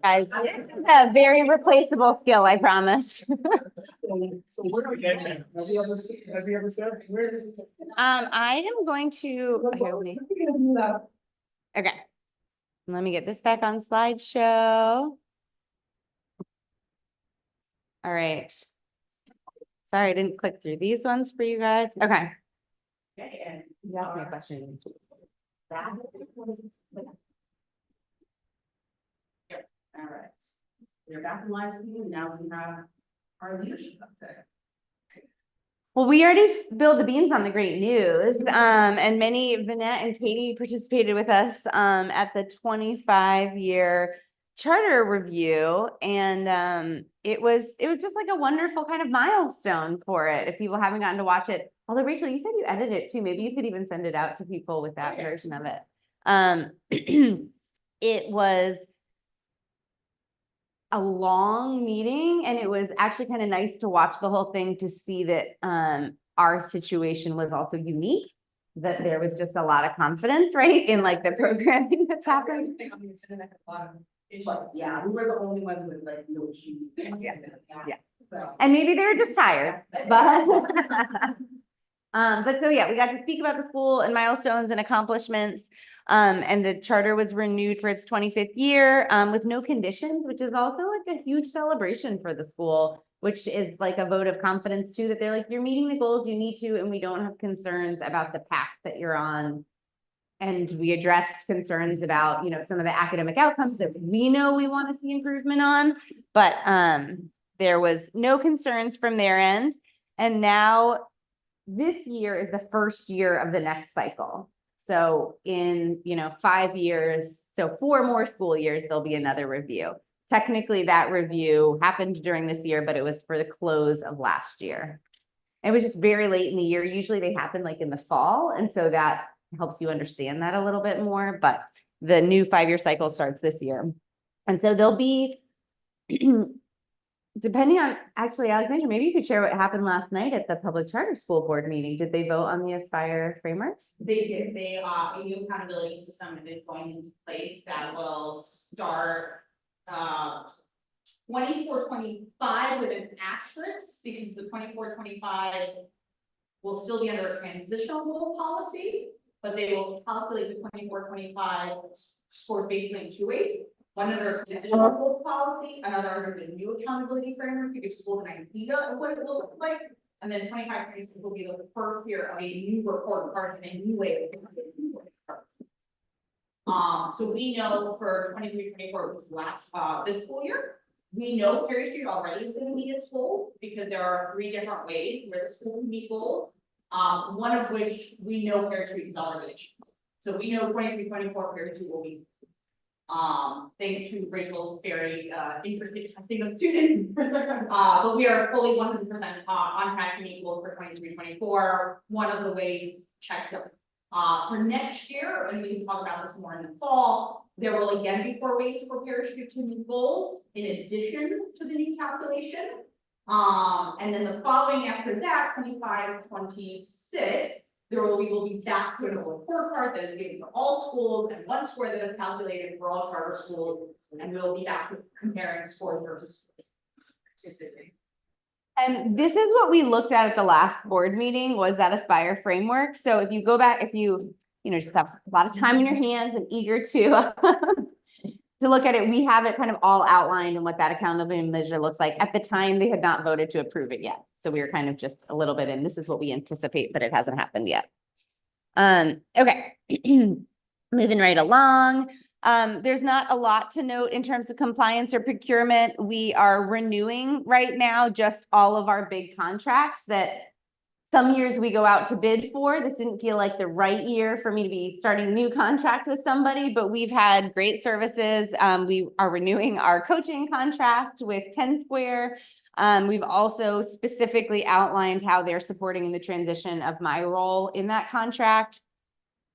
Guys, it's a very replaceable skill, I promise. So where are we getting at? Have we ever said where? I am going to, okay. Let me get this back on slideshow. All right. Sorry, I didn't click through these ones for you guys. Okay. You asked me a question. All right. We're back in live stream. Now we have our leadership update. Well, we already spilled the beans on the great news. And Vanette and Katie participated with us at the 25-year charter review. And it was just like a wonderful kind of milestone for it. If people haven't gotten to watch it, although Rachel, you said you edited it too. Maybe you could even send it out to people with that version of it. It was a long meeting, and it was actually kind of nice to watch the whole thing to see that our situation was also unique, that there was just a lot of confidence, right, in like the programming that's happened. Yeah, we were the only ones with like no issues. Yeah. So. And maybe they were just tired, but so yeah, we got to speak about the school and milestones and accomplishments. And the charter was renewed for its 25th year with no conditions, which is also like a huge celebration for the school, which is like a vote of confidence too, that they're like, you're meeting the goals you need to, and we don't have concerns about the path that you're on. And we addressed concerns about, you know, some of the academic outcomes that we know we want to see improvement on, but there was no concerns from their end. And now this year is the first year of the next cycle. So in, 5 years, so 4 more school years, there'll be another review. Technically that review happened during this year, but it was for the close of last year. It was just very late in the year. Usually they happen like in the fall. And so that helps you understand that a little bit more, but the new 5-year cycle starts this year. And so there'll be, depending on, actually, Alexandra, maybe you could share what happened last night at the public charter school board meeting. Did they vote on the Aspire framework? They did. They a new accountability system is going into place that will start 24-25 with an asterisk, because the 24-25 will still be under a transitional goal policy, but they will calculate the 24-25 score basically in 2 ways. One under a transitional goals policy, another under the new accountability framework to give schools an idea of what it will look like. And then 25-26 will be the first year of a new report card and a new way of looking at. So we know for 23-24, which is last this school year, we know Perry Street already is going to meet its goals, because there are 3 different ways where the school can meet goals. One of which we know Perry Street is already achieved. So we know 23-24 Perry Street will be. Thanks to Rachel's very intricate testing of students, but we are fully 100% on track to meet goals for 23-24. One of the ways checked up for next year, and we can talk about this more in the fall. There will again be 4 ways for Perry Street to meet goals in addition to the new calculation. And then the following after that, 25-26. There will be back to a report card that is given for all schools and 1 score that is calculated for all charter schools, and we'll be back to comparing scores versus schools. And this is what we looked at the last board meeting, was that Aspire framework. So if you go back, if you just have a lot of time in your hands and eager to to look at it, we have it kind of all outlined and what that accountability measure looks like. At the time, they had not voted to approve it yet. So we were kind of just a little bit in, this is what we anticipate, but it hasn't happened yet. Okay, moving right along. There's not a lot to note in terms of compliance or procurement. We are renewing right now just all of our big contracts that some years we go out to bid for. This didn't feel like the right year for me to be starting a new contract with somebody, but we've had great services. We are renewing our coaching contract with 10 Square. We've also specifically outlined how they're supporting in the transition of my role in that contract.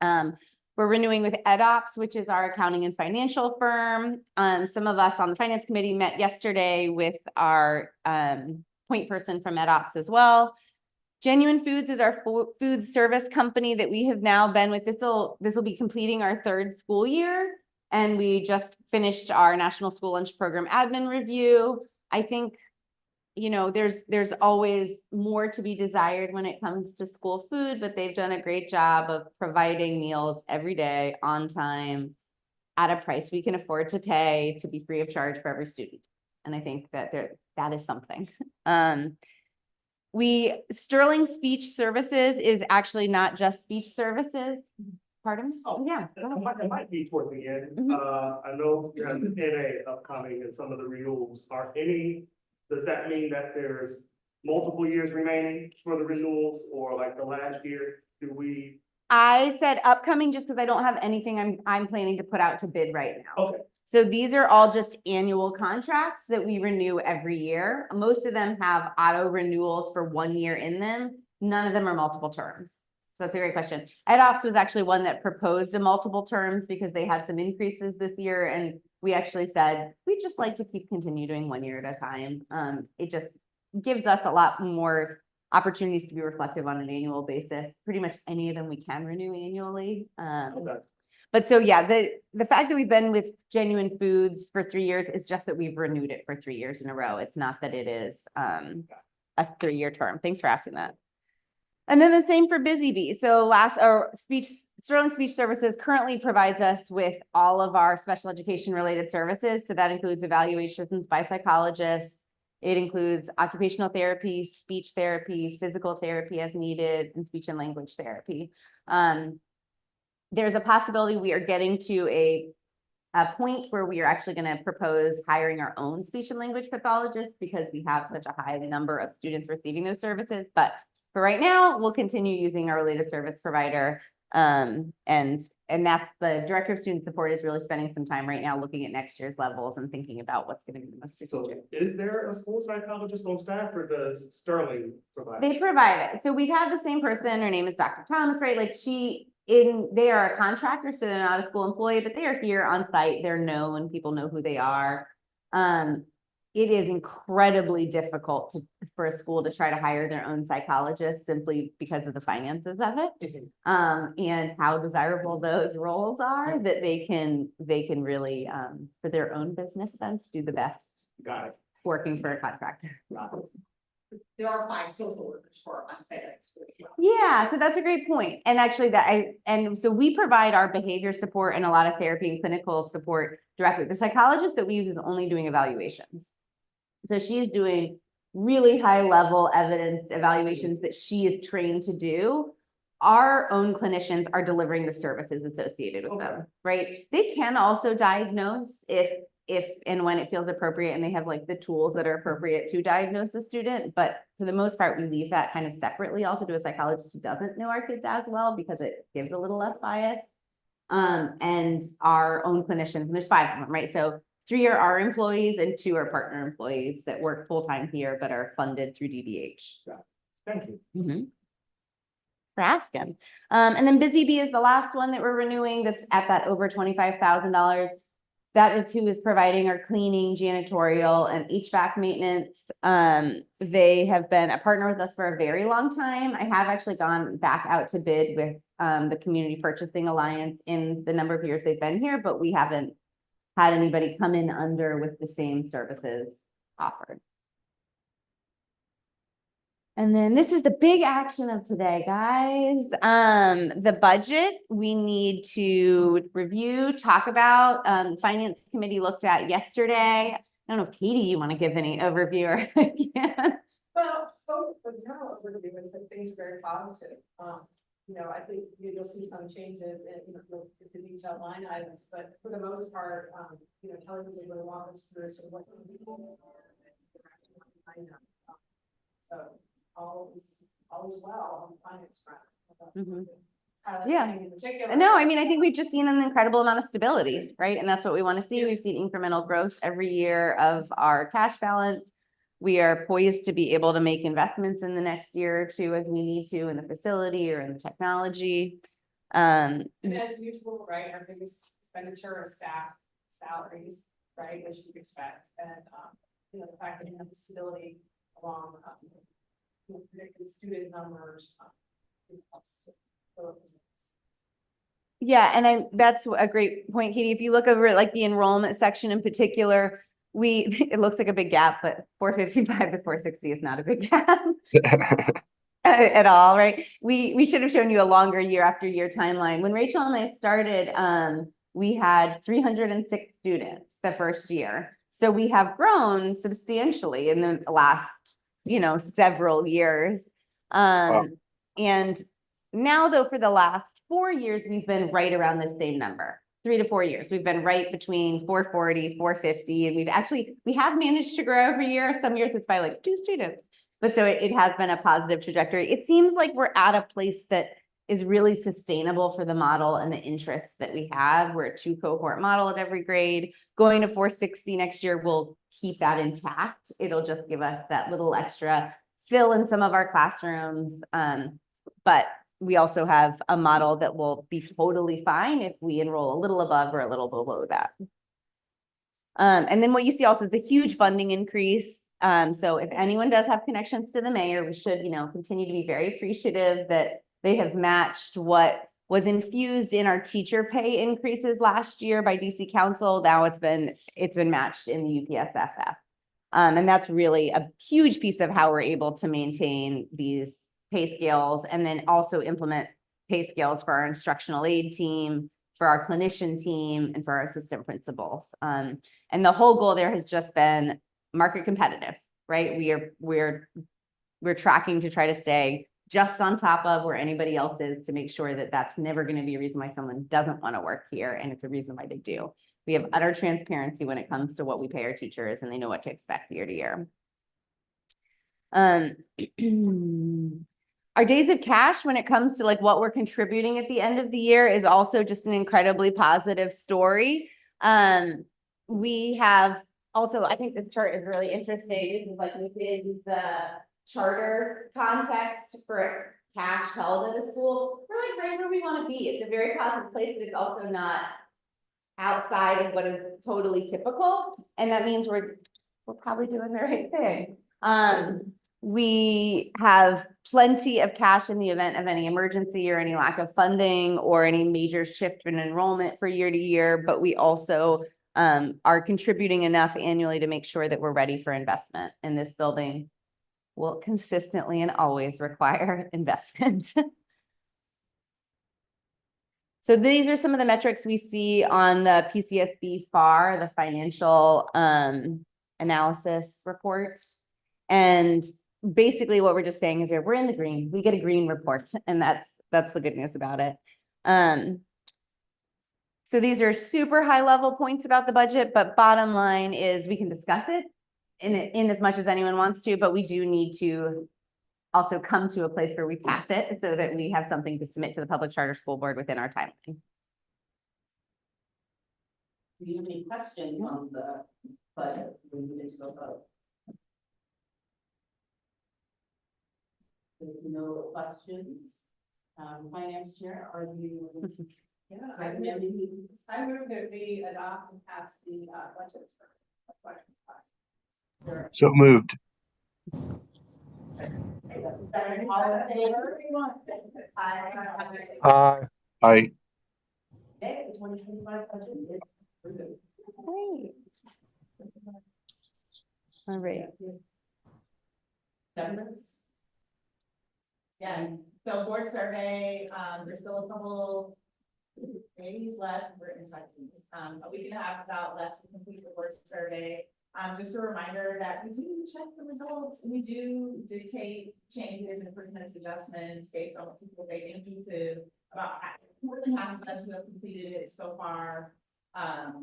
We're renewing with EdOps, which is our accounting and financial firm. Some of us on the finance committee met yesterday with our point person from EdOps as well. Genuine Foods is our food service company that we have now been with. This will be completing our third school year. And we just finished our National School Lunch Program admin review. I think, there's always more to be desired when it comes to school food, but they've done a great job of providing meals every day on time at a price we can afford to pay to be free of charge for every student. And I think that that is something. Sterling Speech Services is actually not just speech services. Pardon? Oh, Yeah. It might be toward the end. Mhm. I know you have the NA upcoming and some of the renewals. Does that mean that there's multiple years remaining for the renewals, or like the last year? I said upcoming just because I don't have anything I'm planning to put out to bid right now. Okay, So these are all just annual contracts that we renew every year. Most of them have auto renewals for 1 year in them. None of them are multiple terms. So that's a great question. EdOps was actually one that proposed a multiple terms because they had some increases this year. And we actually said, we'd just like to continue doing 1 year at a time. It just gives us a lot more opportunities to be reflective on an annual basis. Pretty much any of them we can renew annually. okay. But so yeah, the fact that we've been with Genuine Foods for 3 years is just that we've renewed it for 3 years in a row. It's not that it is a 3-year term. Thanks for asking that. And then the same for Busy Bee. So Sterling Speech Services currently provides us with all of our special education related services. So that includes evaluations by psychologists. It includes occupational therapy, speech therapy, physical therapy as needed, and speech and language therapy. There's a possibility we are getting to a point where we are actually going to propose hiring our own speech and language pathologists because we have such a high number of students receiving those services. But for right now, we'll continue using our related service provider. And that's the director of student support is really spending some time right now looking at next year's levels and thinking about what's going to be the most strategic. So is there a school psychologist on staff, or does Sterling provide? They provide it. So we've had the same person. Her name is Dr. Thomas, right? Like they are a contractor, so they're not a school employee, but they are here on site. They're known, people know who they are. It is incredibly difficult for a school to try to hire their own psychologist simply because of the finances of it. And how desirable those roles are that they can really, for their own business sense, do the best Got it. working for a contractor. There are 5 social workers for on-site at school. Yeah, so that's a great point. And actually so we provide our behavior support and a lot of therapy and clinical support directly. The psychologist that we use is only doing evaluations. So she's doing really high level evidence evaluations that she is trained to do. Our own clinicians are delivering the services associated with them, right? They can also diagnose if and when it feels appropriate and they have like the tools that are appropriate to diagnose a student. But for the most part, we leave that kind of separately also to a psychologist who doesn't know our kids as well because it gives a little less bias. And our own clinicians, and there's 5 of them, right? So 3 are our employees and 2 are partner employees that work full-time here, but are funded through DDH. Thank you. Mm-hmm. For asking. And then Busy Bee is the last one that we're renewing that's at that over $25,000. That is who is providing our cleaning, janitorial, and HVAC maintenance. They have been a partner with us for a very long time. I have actually gone back out to bid with the Community Purchasing Alliance in the number of years they've been here, but we haven't had anybody come in under with the same services offered. And then this is the big action of today, guys. The budget we need to review, talk about, Finance Committee looked at yesterday. I don't know if Katie, you want to give any overview or yeah. Well, the general overview is that things are very positive. I think you'll see some changes in the detailed line items, but for the most part, Kelly was able to walk us through sort of what the details are. So all is well on the finance front. Yeah. No, I mean, I think we've just seen an incredible amount of stability, right? And that's what we want to see. We've seen incremental growth every year of our cash balance. We are poised to be able to make investments in the next year or 2 as we need to in the facility or in the technology. And as usual, right, our biggest expenditure is staff salaries, right, as you'd expect. And, the fact that you have the stability along predicted student numbers. Yeah, and that's a great point, Katie. If you look over at like the enrollment section in particular, it looks like a big gap, but 455 to 460 is not a big gap at all, right? We should have shown you a longer year after year timeline. When Rachel and I started, we had 306 students the first year. So we have grown substantially in the last, several years. And now though, for the last 4 years, we've been right around the same number, 3 to 4 years. We've been right between 440, 450, and we have managed to grow every year. Some years it's by like 2 students, but so it has been a positive trajectory. It seems like we're at a place that is really sustainable for the model and the interests that we have. We're a 2 cohort model at every grade. Going to 460 next year will keep that intact. It'll just give us that little extra fill in some of our classrooms. But we also have a model that will be totally fine if we enroll a little above or a little below that. And then what you see also is the huge funding increase. So if anyone does have connections to the mayor, we should, continue to be very appreciative that they have matched what was infused in our teacher pay increases last year by DC Council. Now it's been matched in the UPSFF. And that's really a huge piece of how we're able to maintain these pay scales and then also implement pay scales for our instructional aid team, for our clinician team, and for our assistant principals. And the whole goal there has just been market competitive, right? We're tracking to try to stay just on top of where anybody else is to make sure that that's never going to be a reason why someone doesn't want to work here, and it's a reason why they do. We have utter transparency when it comes to what we pay our teachers, and they know what to expect year to year. Our days of cash, when it comes to like what we're contributing at the end of the year, is also just an incredibly positive story. We have also, I think this chart is really interesting. This is like within the charter context for cash held at a school. We're like right where we want to be. It's a very positive place, but it's also not outside of what is totally typical. And that means we're probably doing the right thing. We have plenty of cash in the event of any emergency or any lack of funding or any major shift in enrollment for year to year, but we also are contributing enough annually to make sure that we're ready for investment. And this building will consistently and always require investment. So these are some of the metrics we see on the PCSB FAR, the financial analysis report. And basically what we're just saying is we're in the green. We get a green report, and that's the good news about it. So these are super high level points about the budget, but bottom line is we can discuss it in as much as anyone wants to, but we do need to also come to a place where we pass it so that we have something to submit to the public charter school board within our timeline. Do you have any questions on the budget? We need to go vote. If no questions, finance chair, are you? Yeah, I move that we adopt and pass the budget for. So moved. All in favor? Aye. Okay, the 2025 budget is approved. Great. All right. Governments? Yeah, so board survey, there's still a couple days left, we're in sections, a week and a half about left to complete the board survey. Just a reminder that we do check the results, and we do dictate changes, improvements, adjustments based on what people say. Thank you to about more than half of us who have completed it so far. I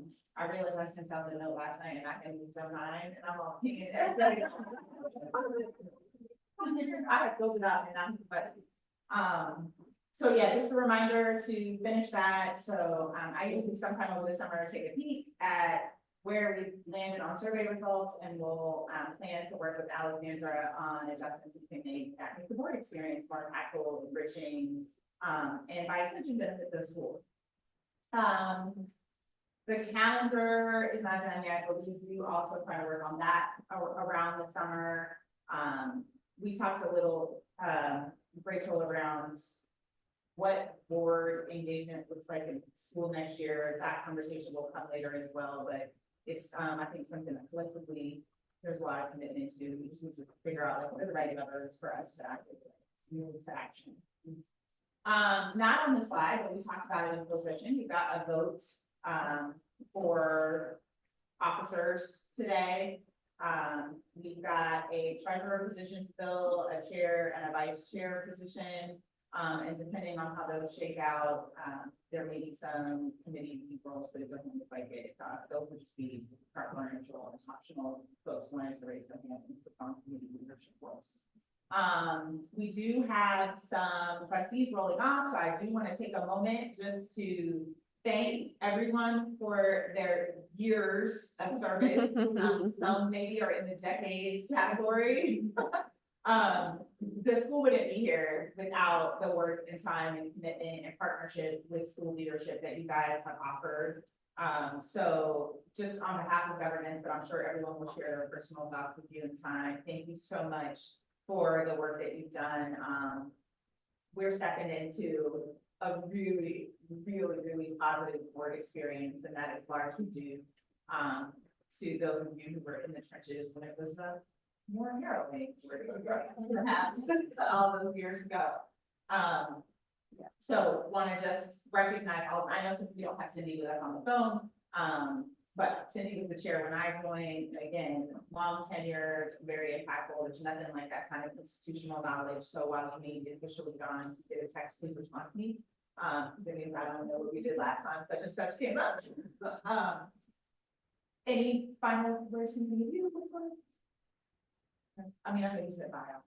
realized I sent out the note last night and I can use on mine, and I'm all pinging everybody. I have closed it out and so yeah, just a reminder to finish that. So I usually sometime over the summer take a peek at where we landed on survey results, and we'll plan to work with Alexandra on adjustments we can make that make the board experience more impactful, enriching, and by extension benefit the school. The calendar is not done yet, but we do also try to work on that around the summer. we talked a little, Rachel, around what board engagement looks like in school next year. That conversation will come later as well, but it's, I think something that collectively, there's a lot of commitment to. We just need to figure out like what are the right levers for us to actively move to action. Not on the slide, but we talked about it in closed session. You got a vote, for officers today. We've got a treasurer position to fill, a chair and a vice chair position. And depending on how those shake out, there may be some committee roles, but it doesn't look like it. Those would just be preferential and optional folks wanting to raise their hand and take on committee leadership roles. We do have some trustees rolling off, so I do want to take a moment just to thank everyone for their years of service. Some maybe are in the decades category. The school wouldn't be here without the work and time and commitment and partnership with school leadership that you guys have offered. So just on behalf of governance, but I'm sure everyone will share their personal thoughts with you in time. Thank you so much for the work that you've done. We're stepping into a really, really, really positive board experience, and that is largely due to those of you who were in the trenches when it was more harrowing, perhaps all those years ago. So want to just recognize all. I know since we don't have Cindy with us on the phone, but Cindy was the chair when I joined. Again, long tenure, very impactful. There's nothing like that kind of institutional knowledge. So while you may be officially gone, you get a text, please respond to me. That means I don't know what we did last time such and such came up. Any final words from you? I mean, I'm gonna use it bio.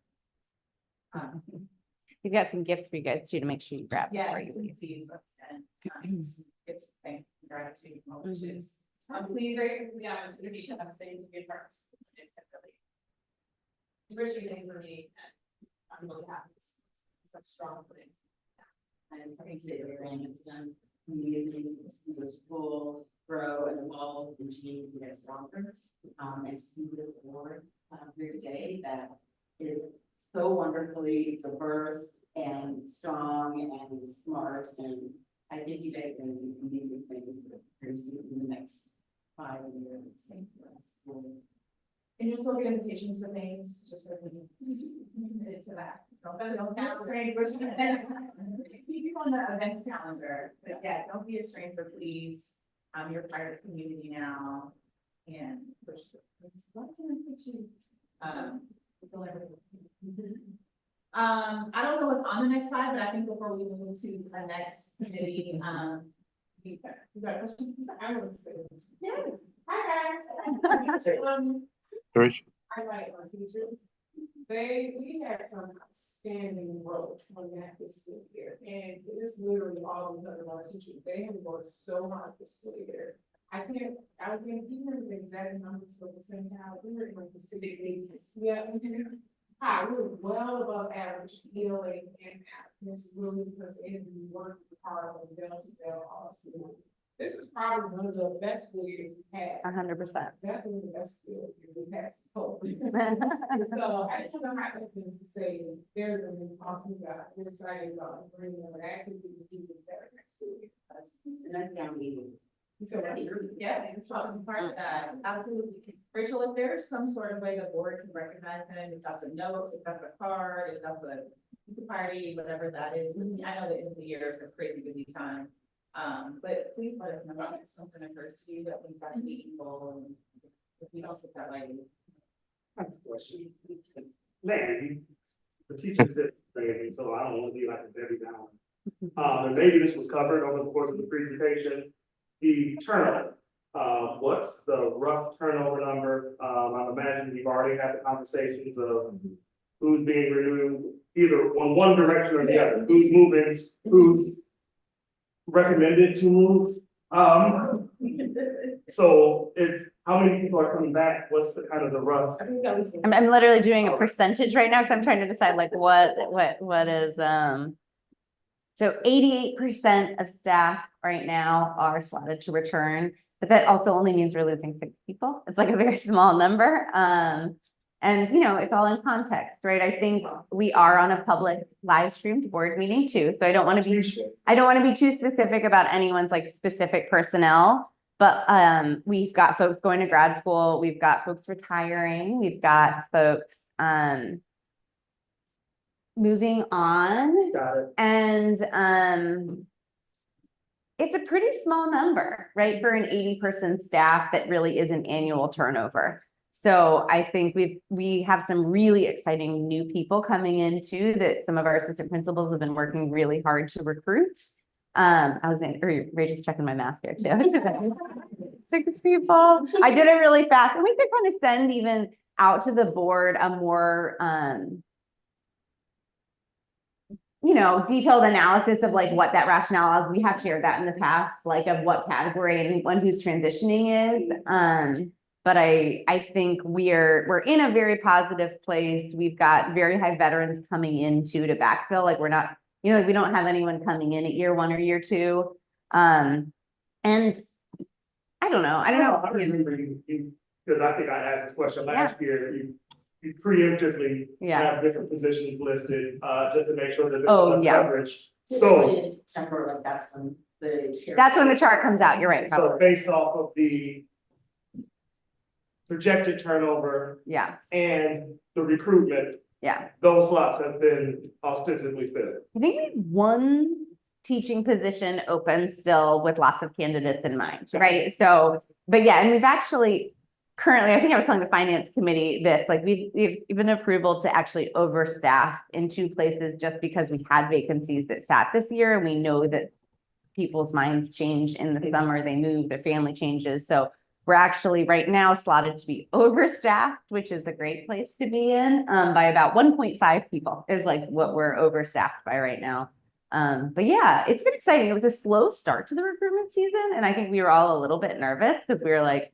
We've got some gifts for you guys too, to make sure you grab Yeah, before you leave. it's thank gratitude, wishes. Please, Yeah, it's gonna be kind of thing to be parts. It's really appreciating for me, and I'm really happy. It's a strong thing. And I think it's done amazing to see the school grow and evolve and change and get stronger. And to see this board here today that is so wonderfully diverse and strong and smart. And I think you guys are going to do amazing things for in the next 5 years. Same for us. and you'll still get invitations to things, just so we can commit to that. Don't have great version. Keep you on the events calendar, but yeah, don't be a stranger, please. You're part of the community now, and push. What can I put you? I don't know what's on the next slide, but I think before we move to the next committee, you got a question? I would say. Yes. Hi, guys. Trish? I like our teachers. We had some outstanding growth on that this school year, and it's literally all because of our teachers. They have worked so hard this school year. I can't even the exact numbers for the same time. We were in like the 60s. Yeah, we were well above average ELA and it's really because they worked hard on themselves also. This is probably one of the best school years we've had. 100%. Definitely the best school years we've had. So I just don't have anything to say. They're an awesome guy. We're excited about bringing them actively to do better next school year. And that's down meeting. Yeah, thanks for being part of that. Absolutely. Rachel, if there's some sort of way the board can recognize them, if that's a note, if that's a card, if that's a party, whatever that is. I know the end of the year is a crazy busy time. But please let us know if something occurs to you that we've got a meeting goal, and if we don't take that lightly. Maybe, the teachers did crazy, so I don't want to be like a Debbie Downer. And maybe this was covered over the course of the presentation. The turnover, what's the rough turnover number? I'm imagining you've already had the conversations of who's being renewed, either on one direction or the other, who's moving, who's recommended to move. So how many people are coming back? What's the kind of the rough? I think that was. I'm literally doing a percentage right now because I'm trying to decide like what is, so 88% of staff right now are slotted to return, but that also only means we're losing 6 people. It's like a very small number. And, it's all in context, right? I think we are on a public live streamed board meeting too, so I don't want to be too specific about anyone's like specific personnel. But we've got folks going to grad school, we've got folks retiring, we've got folks moving on. Got it. And it's a pretty small number, right, for an 80-person staff that really is an annual turnover. So I think we have some really exciting new people coming in too, that some of our assistant principals have been working really hard to recruit. Rachel's checking my math here too. 6 people. I did it really fast, and we could kind of send even out to the board a more detailed analysis of like what that rationale is. We have shared that in the past, like of what category anyone who's transitioning is. But I think we're in a very positive place. We've got very high veterans coming in too to backfill. Like we're not, we don't have anyone coming in at year 1 or year 2. And I don't know. I remember you, because I think I asked this question last year, you preemptively have different positions listed, just to make sure that there's enough coverage. So in September, like that's when the chart comes out. You're right. So based off of the projected turnover and the recruitment, those slots have been ostensibly filled. I think we have 1 teaching position open still with lots of candidates in mind, right? So, but and we've actually currently, I think I was telling the finance committee this, like we've given approval to actually overstaff in 2 places just because we had vacancies that sat this year, and we know that people's minds change in the summer, they move, their family changes. So we're actually right now slotted to be overstaffed, which is a great place to be in, by about 1.5 people is like what we're overstaffed by right now. But yeah, it's been exciting. It was a slow start to the recruitment season, and I think we were all a little bit nervous because we were like,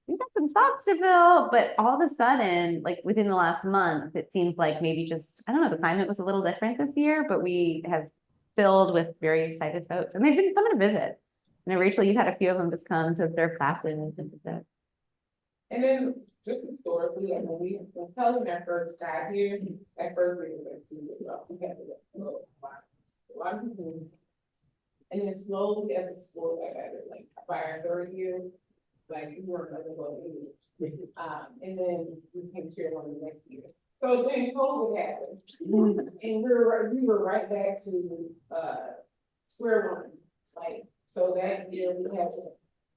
we've got some spots to fill, but all of a sudden, like within the last month, it seems like maybe just, I don't know, the climate was a little different this year, but we have filled with very excited folks, and they've been coming to visit. Rachel, you've had a few of them just come to observe classes and things like that. And then just historically, like when Helen first got here, at first it was like super rough. We had to a lot of people. And then slowly as a school got better, like by our 3rd year, like we weren't as well English. And then we came to one the next year. So then COVID happened. And we were right back to square 1. Like, so that year we had to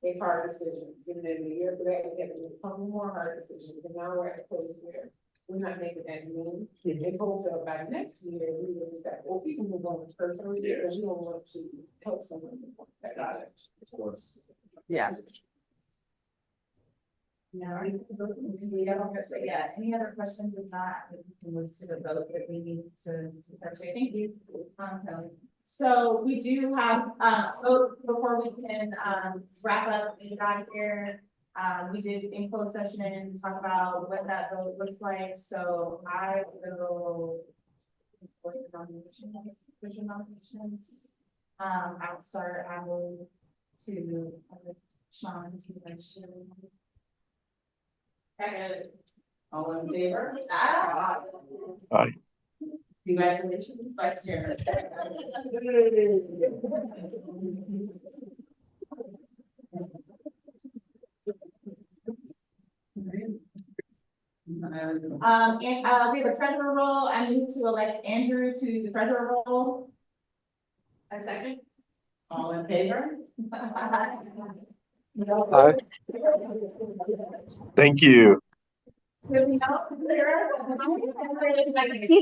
make hard decisions. And then the year after that, we had to make a couple more hard decisions. And now we're at a place where we're not making as many. It hopes that by next year, we will say, well, people move on to personal year, and we don't want to help someone. Got it. Of course. Yeah. No, any other questions? If not, we can move to the vote that we need to actually. Thank you. So we do have vote before we can wrap up and get out of here. We did in closed session talk about what that vote looks like. So I will for the nominations. I'll start. I will to Sean to mention. Second. All in favor? Aye. Congratulations, Vice Chair. And we have a treasurer role. I move to elect Andrew to the treasurer role. A second. All in favor? Aye. Thank you. He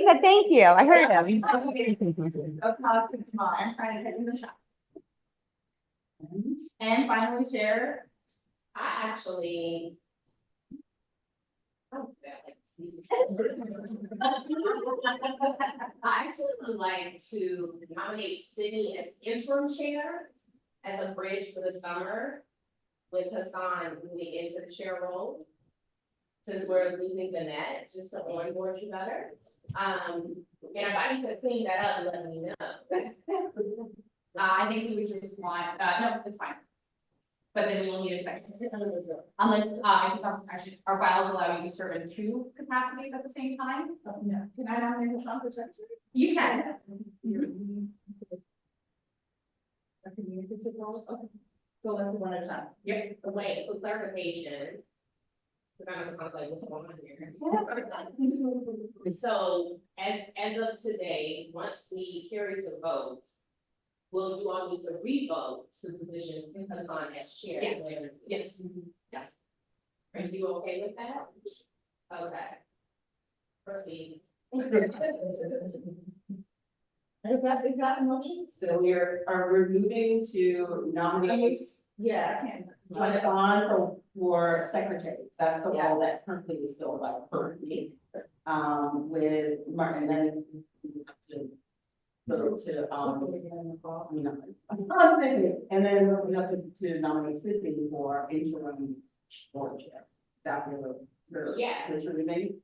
said thank you. I heard him. Of positive tomorrow. I'm trying to get in the shop. And finally, Chair. I actually. I actually would like to nominate Sydney as interim chair as a bridge for the summer with Hassan moving into the chair role. Since we're losing the net, just to onboard you better. And if I need to clean that up, let me know. I think we would just want, no, it's fine. but then we will need a second. Unless, I think our bylaws allow you to serve in 2 capacities at the same time. Can I nominate Hassan for secretary? You can. A communicative role? Okay. So let's do one at a time. Yep, wait, for clarification. Cause I know it sounds like what's going on here. So as of today, once we carry to vote, will you all need to re-vote to position Hassan as chair? Yes. Yes, yes. Are you okay with that? Okay. Proceed. Is that a motion? So we're moving to nominate, Yeah, I can. Hassan for secretary. That's the role that currently is filled by currently. With Martin, then we have to vote to, and then we have to nominate Sydney for interim board chair. That we're Yeah. which we made.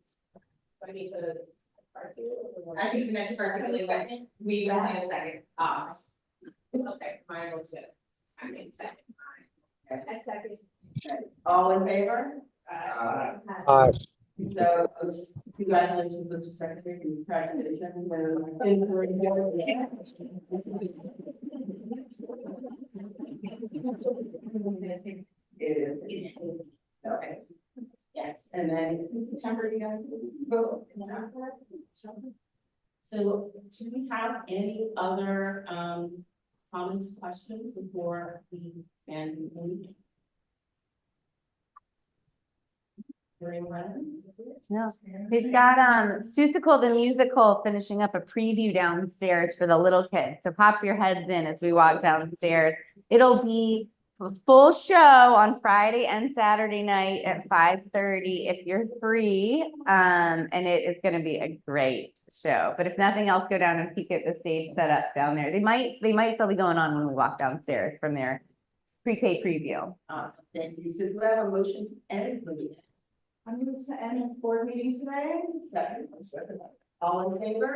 I need to. I think the next articulate second, we will need a second. Okay, mine will too. I mean, second. I second. All in favor? Aye. So, congratulations, Mr. Secretary, congratulations. It is. Okay. Yes, and then in September, you guys vote. So do we have any other comments, questions before we end the meeting? No, we've got Susical the musical finishing up a preview downstairs for the little kids. So pop your heads in as we walk downstairs. It'll be a full show on Friday and Saturday night at 5:30 if you're free. And it is gonna be a great show. But if nothing else, go down and peek at the stage set up down there. They might still be going on when we walk downstairs from their pre-K preview. Awesome, thank you. So do I have a motion to end the meeting? I'm going to end the board meeting today. Second. All in favor?